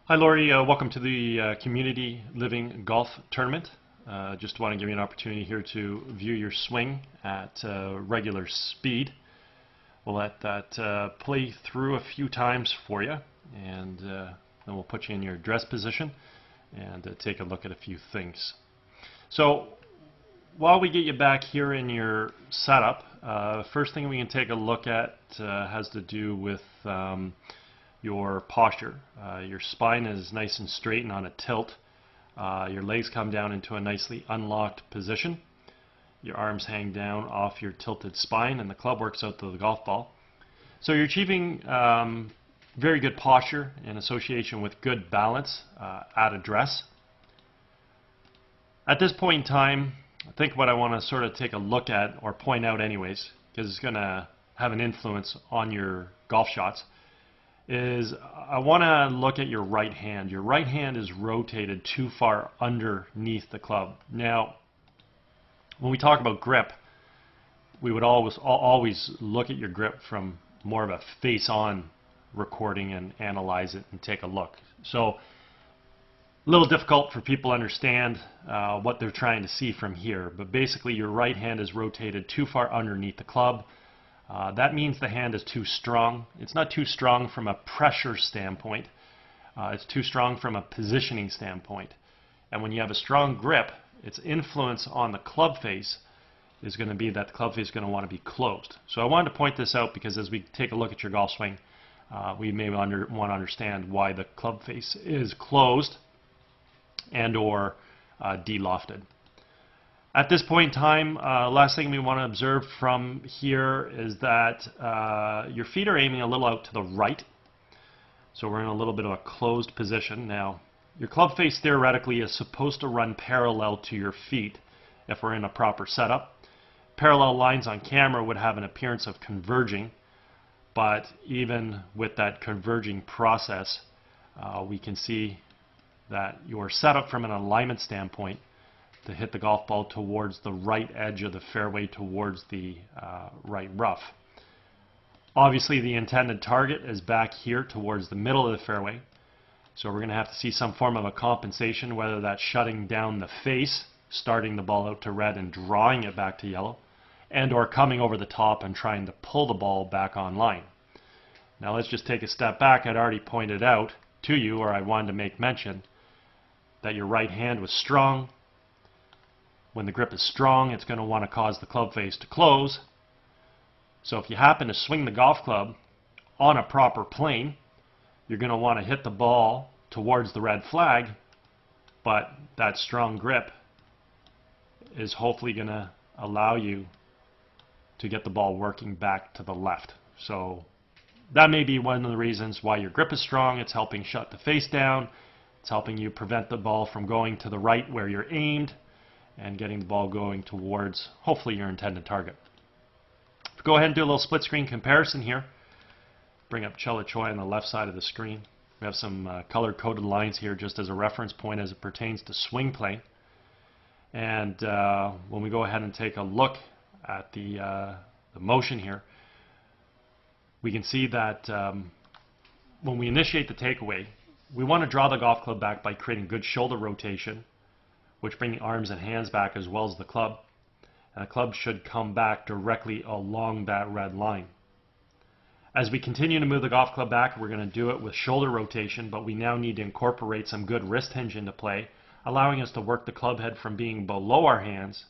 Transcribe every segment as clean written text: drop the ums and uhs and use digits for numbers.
Hi Laurie, welcome to the Community Living Golf Tournament. Just want to give you an opportunity here to view your swing at regular speed. We'll let that play through a few times for you, and then we'll put you in your dress position and take a look at a few things. So while we get you back here in your setup, first thing we can take a look at has to do with your posture. Your spine is nice and straight and on a tilt. Your legs come down into a nicely unlocked position. Your arms hang down off your tilted spine and the club works out to the golf ball. So you're achieving very good posture in association with good balance at address. At this point in time, I think what I want to sort of take a look at, or point out anyways, because it's going to have an influence on your golf shots, is I want to look at your right hand. Your right hand is rotated too far underneath the club. Now, when we talk about grip, we would always look at your grip from more of a face-on recording and analyze it and take a look. So, a little difficult for people to understand what they're trying to see from here, but basically your right hand is rotated too far underneath the club. That means the hand is too strong. It's not too strong from a pressure standpoint. It's too strong from a positioning standpoint. And when you have a strong grip, its influence on the club face is going to be that the club face is going to want to be closed. So I wanted to point this out because as we take a look at your golf swing, we may want to understand why the club face is closed and or de-lofted. At this point in time, last thing we want to observe from here is that your feet are aiming a little out to the right. So we're in a little bit of a closed position. Now, your club face theoretically is supposed to run parallel to your feet if we're in a proper setup. Parallel lines on camera would have an appearance of converging, but even with that converging process, we can see that your setup from an alignment standpoint to hit the golf ball towards the right edge of the fairway, towards the right rough. Obviously the intended target is back here towards the middle of the fairway, so we're going to have to see some form of a compensation, whether that's shutting down the face, starting the ball out to red and drawing it back to yellow, and or coming over the top and trying to pull the ball back online. Now let's just take a step back. I'd already pointed out to you, or I wanted to make mention, that your right hand was strong. When the grip is strong, it's going to want to cause the club face to close. So if you happen to swing the golf club on a proper plane, you're going to want to hit the ball towards the red flag, but that strong grip is hopefully going to allow you to get the ball working back to the left. So that may be one of the reasons why your grip is strong. It's helping shut the face down. It's helping you prevent the ball from going to the right where you're aimed and getting the ball going towards, hopefully, your intended target. Go ahead and do a little split screen comparison here. Bring up Chella Choi on the left side of the screen. We have some color-coded lines here just as a reference point as it pertains to swing plane. And when we go ahead and take a look at the motion here, we can see that when we initiate the takeaway, we want to draw the golf club back by creating good shoulder rotation, which bring the arms and hands back as well as the club. And the club should come back directly along that red line. As we continue to move the golf club back, we're going to do it with shoulder rotation, but we now need to incorporate some good wrist hinge into play, allowing us to work the club head from being below our hands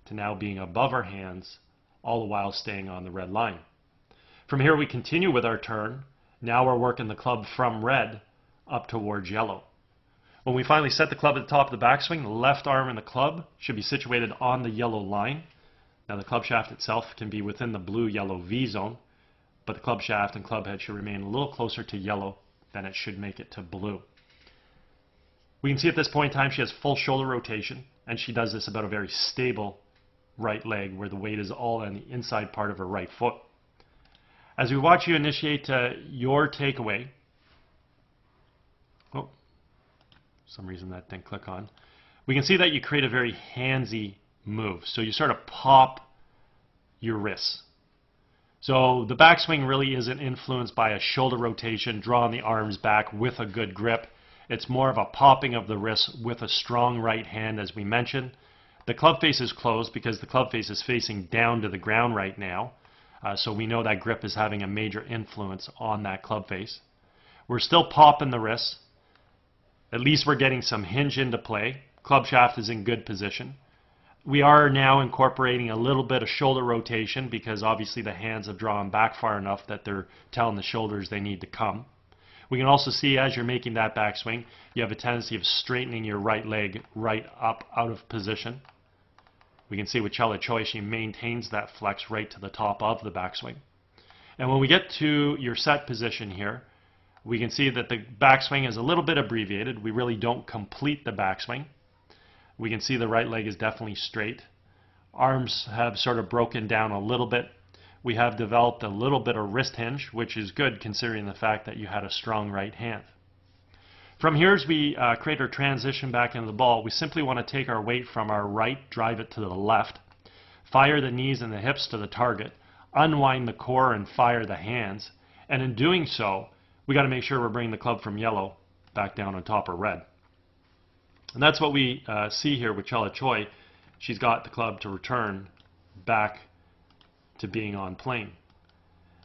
to now being above our hands, all the while staying on the red line. From here we continue with our turn. Now we're working the club from red up towards yellow. When we finally set the club at the top of the backswing, the left arm in the club should be situated on the yellow line. Now the club shaft itself can be within the blue-yellow V zone, but the club shaft and club head should remain a little closer to yellow than it should make it to blue. We can see at this point in time she has full shoulder rotation, and she does this about a very stable right leg where the weight is all on the inside part of her right foot. As we watch you initiate your takeaway, some reason that didn't click on, we can see that you create a very handsy move. So you sort of pop your wrists. So the backswing really isn't influenced by a shoulder rotation, drawing the arms back with a good grip. It's more of a popping of the wrist with a strong right hand, as we mentioned. The club face is closed because the club face is facing down to the ground right now. So we know that grip is having a major influence on that club face. We're still popping the wrists. At least we're getting some hinge into play. Club shaft is in good position. We are now incorporating a little bit of shoulder rotation because obviously the hands have drawn back far enough that they're telling the shoulders they need to come. We can also see as you're making that backswing, you have a tendency of straightening your right leg right up out of position. We can see with Chela Choi, she maintains that flex right to the top of the backswing. And when we get to your set position here, we can see that the backswing is a little bit abbreviated. We really don't complete the backswing. We can see the right leg is definitely straight. Arms have sort of broken down a little bit. We have developed a little bit of wrist hinge, which is good considering the fact that you had a strong right hand. From here, as we create our transition back into the ball, we simply want to take our weight from our right, drive it to the left, fire the knees and the hips to the target, unwind the core and fire the hands, and in doing so, we got to make sure we're bringing the club from yellow back down on top of red. And that's what we see here with Chela Choi. She's got the club to return back to being on plane.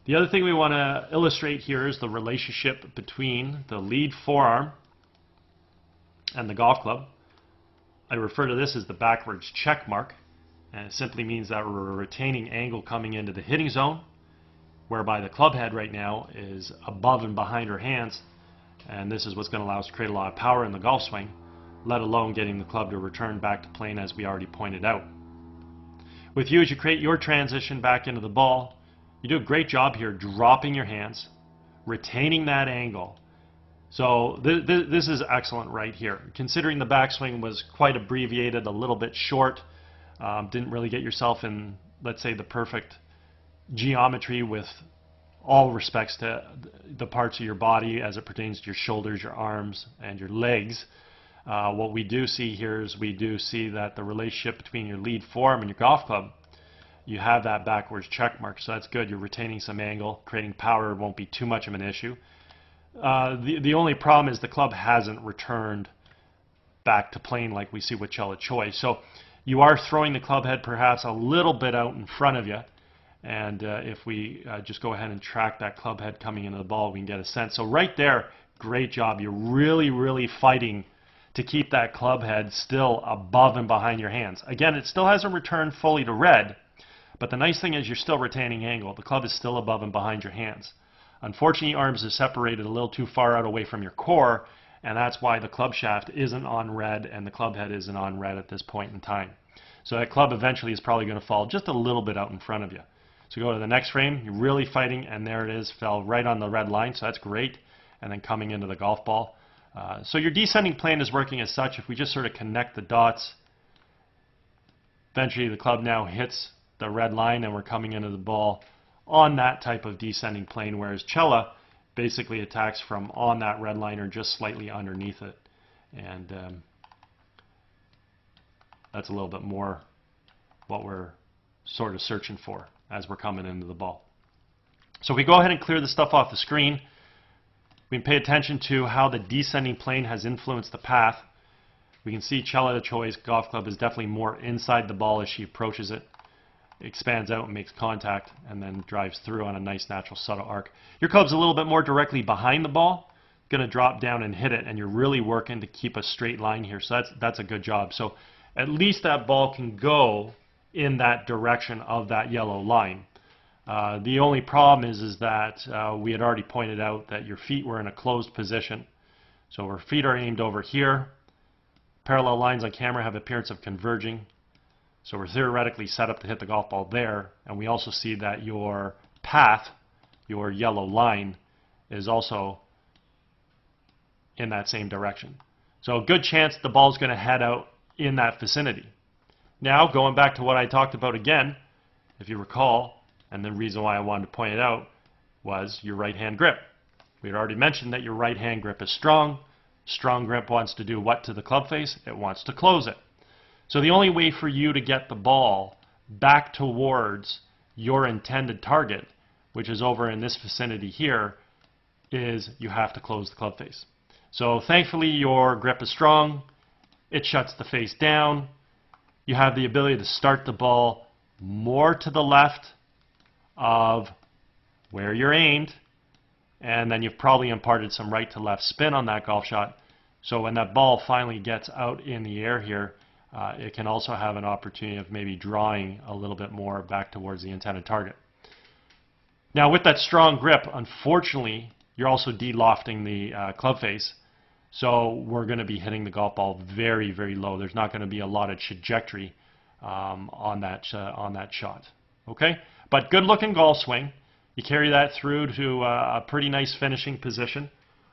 The other thing we want to illustrate here is the relationship between the lead forearm and the golf club. I refer to this as the backwards check mark, and it simply means that we're retaining angle coming into the hitting zone, whereby the club head right now is above and behind her hands, and this is what's going to allow us to create a lot of power in the golf swing, let alone getting the club to return back to plane, as we already pointed out. With you, as you create your transition back into the ball, you do a great job here dropping your hands, retaining that angle. So this is excellent right here. Considering the backswing was quite abbreviated, a little bit short, didn't really get yourself in, let's say, the perfect geometry with all respects to the parts of your body as it pertains to your shoulders, your arms, and your legs. What we do see here is we do see that the relationship between your lead forearm and your golf club, you have that backwards check mark, so that's good. You're retaining some angle, creating power won't be too much of an issue. The only problem is the club hasn't returned back to plane like we see with Chela Choi. So you are throwing the club head perhaps a little bit out in front of you. And if we just go ahead and track that club head coming into the ball, we can get a sense. So right there, great job. You're really, really fighting to keep that club head still above and behind your hands. Again, it still hasn't returned fully to red, but the nice thing is you're still retaining angle. The club is still above and behind your hands. Unfortunately, your arms are separated a little too far out away from your core, and that's why the club shaft isn't on red and the club head isn't on red at this point in time. So that club eventually is probably going to fall just a little bit out in front of you. So go to the next frame, you're really fighting, and there it is, fell right on the red line, so that's great. And then coming into the golf ball. So your descending plane is working as such. If we just sort of connect the dots, eventually the club now hits the red line and we're coming into the ball on that type of descending plane, whereas Chela basically attacks from on that red line or just slightly underneath it. And that's a little bit more what we're sort of searching for as we're coming into the ball. So if we go ahead and clear the stuff off the screen, we can pay attention to how the descending plane has influenced the path. We can see Chela Choi's golf club is definitely more inside the ball as she approaches it. It expands out and makes contact and then drives through on a nice natural subtle arc. Your club's a little bit more directly behind the ball, going to drop down and hit it, and you're really working to keep a straight line here. So that's a good job. So at least that ball can go in that direction of that yellow line. The only problem is that we had already pointed out that your feet were in a closed position. So our feet are aimed over here. Parallel lines on camera have appearance of converging. So we're theoretically set up to hit the golf ball there. And we also see that your path, your yellow line, is also in that same direction. So a good chance the ball's going to head out in that vicinity. Now, going back to what I talked about again, if you recall, and the reason why I wanted to point it out was your right hand grip. We had already mentioned that your right hand grip is strong. Strong grip wants to do what to the club face? It wants to close it. So the only way for you to get the ball back towards your intended target, which is over in this vicinity here, is you have to close the club face. So thankfully your grip is strong. It shuts the face down. You have the ability to start the ball more to the left of where you're aimed, and then you've probably imparted some right to left spin on that golf shot. So when that ball finally gets out in the air here, it can also have an opportunity of maybe drawing a little bit more back towards the intended target. Now with that strong grip, unfortunately, you're also de-lofting the club face. So we're going to be hitting the golf ball very, very low. There's not going to be a lot of trajectory on that shot. Okay, but good looking golf swing. You carry that through to a pretty nice finishing position.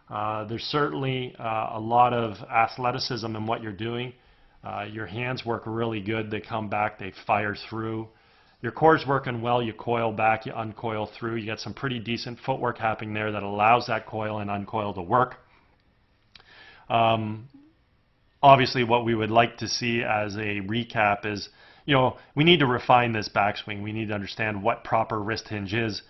There's certainly a lot of athleticism in what you're doing. Your hands work really good. They come back, they fire through. Your core's working well. You coil back, you uncoil through. You get some pretty decent footwork happening there that allows that coil and uncoil to work. Obviously what we would like to see as a recap is, we need to refine this backswing. We need to understand what proper wrist hinge is.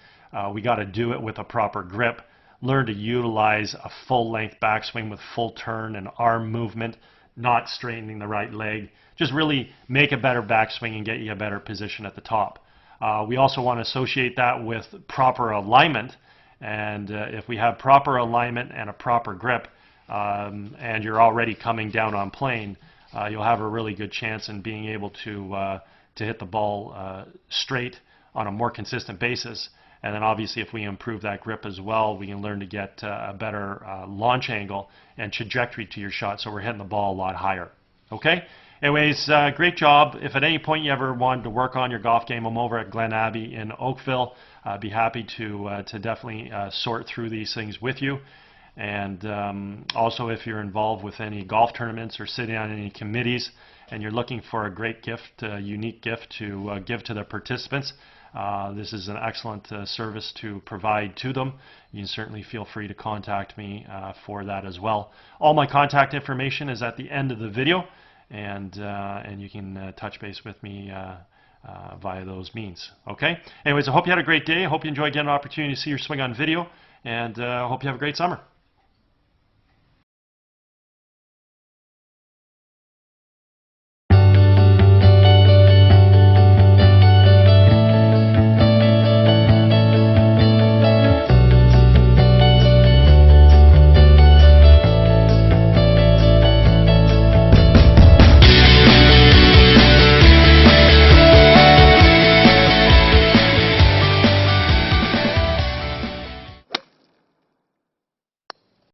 We got to do it with a proper grip. Learn to utilize a full length backswing with full turn and arm movement, not straightening the right leg. Just really make a better backswing and get you a better position at the top. We also want to associate that with proper alignment, and if we have proper alignment and a proper grip, and you're already coming down on plane, you'll have a really good chance in being able to hit the ball straight on a more consistent basis. And then obviously if we improve that grip as well, we can learn to get a better launch angle and trajectory to your shot, so we're hitting the ball a lot higher. Okay? Anyways, great job. If at any point you ever wanted to work on your golf game, I'm over at Glen Abbey in Oakville. I'd be happy to definitely sort through these things with you. And also if you're involved with any golf tournaments or sitting on any committees and you're looking for a great gift, a unique gift to give to the participants, this is an excellent service to provide to them. You can certainly feel free to contact me for that as well. All my contact information is at the end of the video, and you can touch base with me via those means. Okay? Anyways, I hope you had a great day. I hope you enjoyed getting an opportunity to see your swing on video, and I hope you have a great summer.